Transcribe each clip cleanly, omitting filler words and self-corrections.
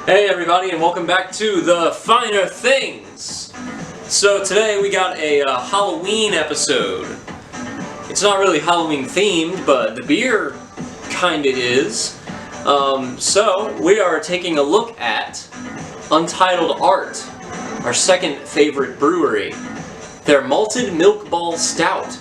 Hey everybody, and welcome back to The Finer Things! So today we got a Halloween episode. It's not really Halloween themed, but the beer kinda is. So we are taking a look at Untitled Art, our second favorite brewery. Their Malted Milk Ball Stout.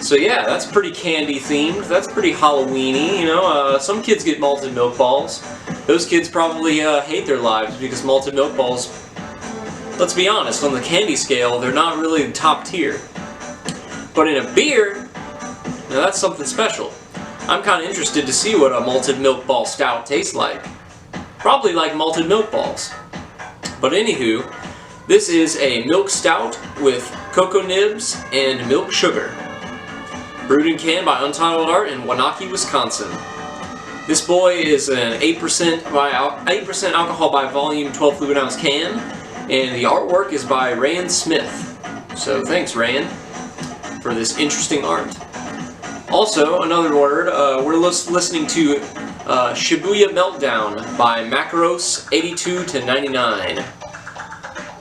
So yeah, that's pretty candy themed, that's pretty Halloweeny, you know, some kids get malted milk balls. Those kids probably hate their lives because malted milk balls, let's be honest, on the candy scale, they're not really top tier. But in a beer, now that's something special. I'm kind of interested to see what a malted milk ball stout tastes like. Probably like malted milk balls. But anywho, this is a milk stout with cocoa nibs and milk sugar. Brewed and canned by Untitled Art in Waunakee, Wisconsin. This boy is an 8% alcohol by volume 12 fluid ounce can, and the artwork is by Rand Smith. So thanks, Rand, for this interesting art. Also, another word, we're listening to Shibuya Meltdown by Macros 82 to 99.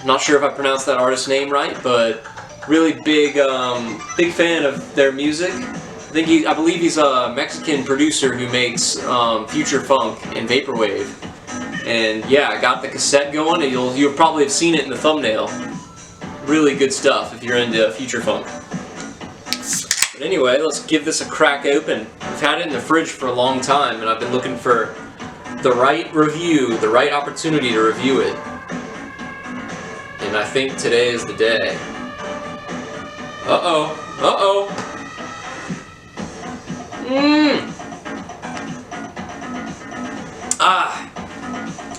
Not sure if I pronounced that artist's name right, but really big fan of their music. I believe he's a Mexican producer who makes future funk and vaporwave. And yeah, I got the cassette going, and you'll probably have seen it in the thumbnail. Really good stuff if you're into future funk. But anyway, let's give this a crack open. I've had it in the fridge for a long time, and I've been looking for the right review, the right opportunity to review it. And I think today is the day. Uh-oh.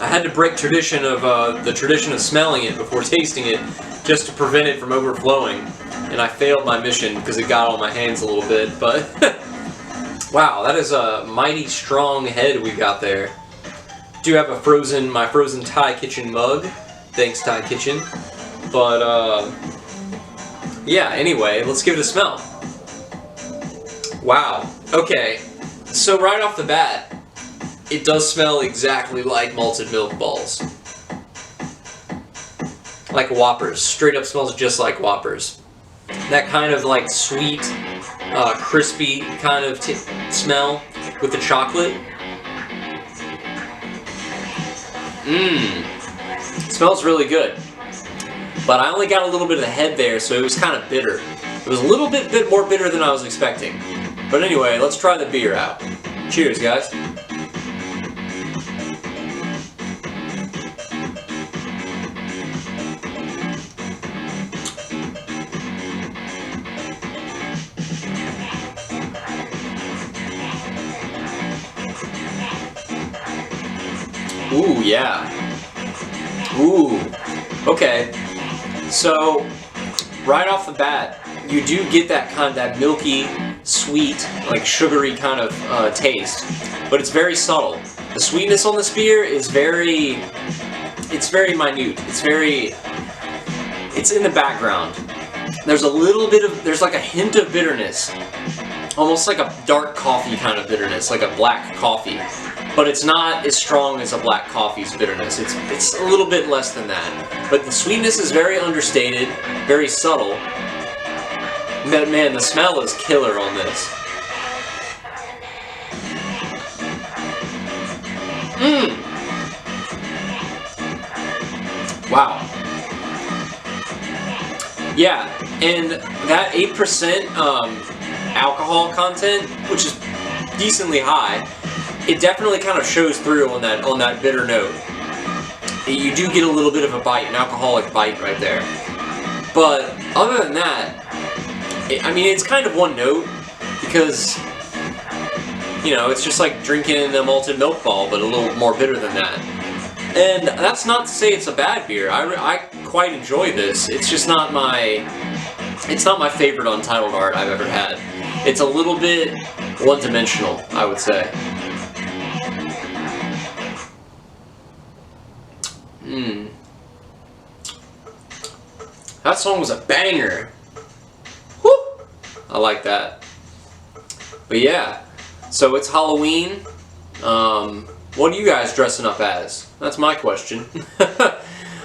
I had to break tradition of the tradition of smelling it before tasting it, just to prevent it from overflowing. And I failed my mission because it got on my hands a little bit. But wow, that is a mighty strong head we got there. Do have my frozen Thai Kitchen mug. Thanks, Thai Kitchen. But yeah. Anyway, let's give it a smell. Wow. Okay. So right off the bat, it does smell exactly like malted milk balls. Like Whoppers. Straight up smells just like Whoppers. That kind of like sweet, crispy kind of smell with the chocolate. It smells really good. But I only got a little bit of the head there, so it was kind of bitter. It was a little bit more bitter than I was expecting. But anyway, let's try the beer out. Cheers, guys. Ooh, yeah. Ooh. Okay. So, right off the bat, you do get that milky, sweet, like sugary kind of taste, but it's very subtle. The sweetness on this beer is very minute. It's in the background. There's like a hint of bitterness, almost like a dark coffee kind of bitterness, like a black coffee. But it's not as strong as a black coffee's bitterness. It's a little bit less than that. But the sweetness is very understated, very subtle. Man, the smell is killer on this. Wow. Yeah, and that 8% alcohol content, which is decently high, it definitely kind of shows through on that bitter note. You do get a little bit of a bite, an alcoholic bite right there. But other than that, it's kind of one note, because, you know, it's just like drinking a malted milk ball, but a little more bitter than that. And that's not to say it's a bad beer. I quite enjoy this. It's just not my favorite Untitled Art I've ever had. It's a little bit one-dimensional, I would say. That song was a banger. Woo! I like that. But yeah, so it's Halloween. What are you guys dressing up as? That's my question.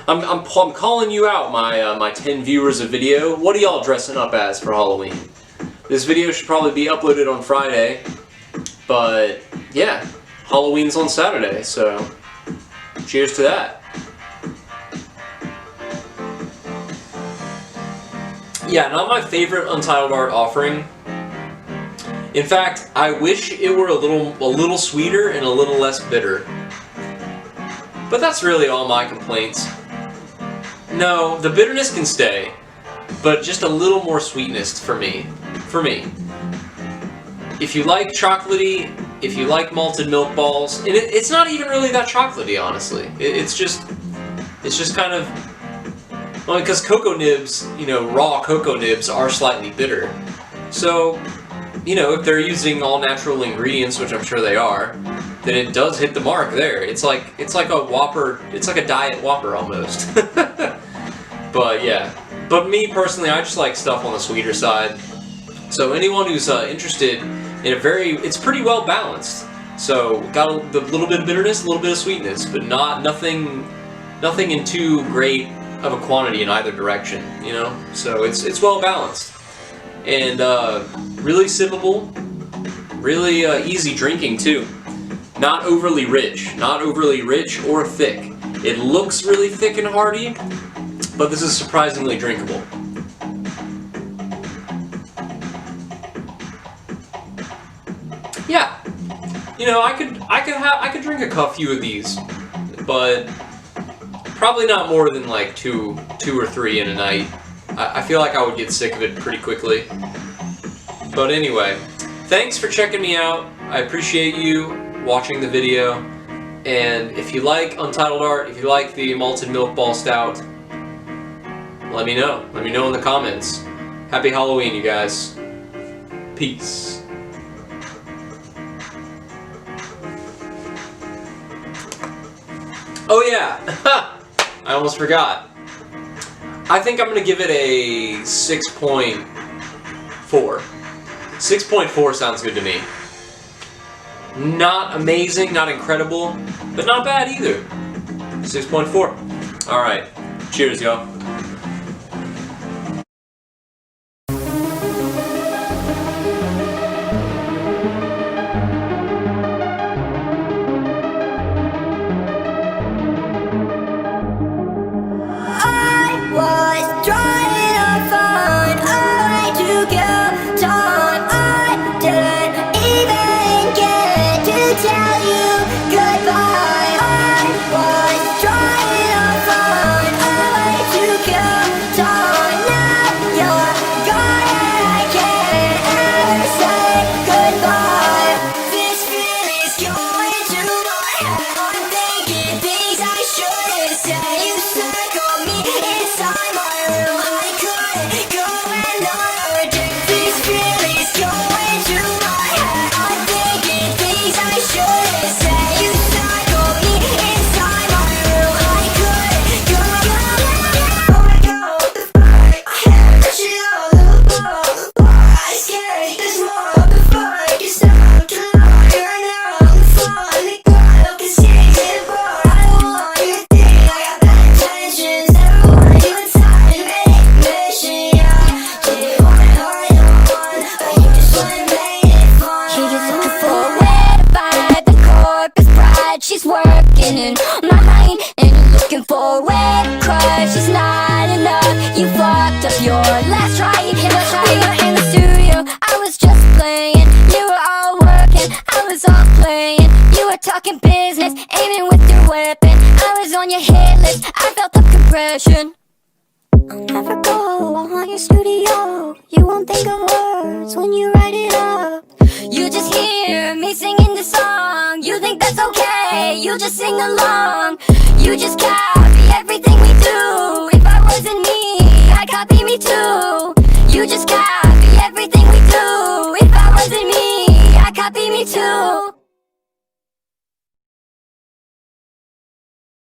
I'm calling you out, my 10 viewers of video. What are y'all dressing up as for Halloween? This video should probably be uploaded on Friday, but yeah, Halloween's on Saturday, so cheers to that. Yeah, not my favorite Untitled art offering. In fact, I wish it were a little sweeter and a little less bitter. But that's really all my complaints. No, the bitterness can stay, but just a little more sweetness for me. If you like chocolatey, if you like malted milk balls, and it's not even really that chocolatey, honestly. It's just kind of, well, because cocoa nibs, you know, raw cocoa nibs are slightly bitter. So, you know, if they're using all natural ingredients, which I'm sure they are, then it does hit the mark there. It's like a Whopper, it's like a diet Whopper almost. But yeah, but me personally, I just like stuff on the sweeter side. So anyone who's interested in it's pretty well balanced. So got a little bit of bitterness, a little bit of sweetness, but nothing in too great of a quantity in either direction, you know? So it's well balanced. And really sippable, really easy drinking too. Not overly rich or thick. It looks really thick and hearty, but this is surprisingly drinkable. Yeah, you know, I could drink a few of these, but probably not more than like two or three in a night. I feel like I would get sick of it pretty quickly. But anyway, thanks for checking me out. I appreciate you watching the video. And if you like Untitled art, if you like the malted milk ball stout, let me know. Let me know in the comments. Happy Halloween, you guys. Peace. Oh yeah, I almost forgot. I think I'm going to give it a 6.4. 6.4 sounds good to me. Not amazing, not incredible, but not bad either. 6.4. Alright, cheers y'all. She's working in my mind and looking for a way to crush. It's not enough, you fucked up your last try. We were in the studio, I was just playing. You were all working, I was off playing. You were talking business, aiming with your weapon. I was on your hit list, I felt the compression. I'll never go on your studio. You won't think of words when you write it up. You just hear me singing the song. You think that's okay, you just sing along. You just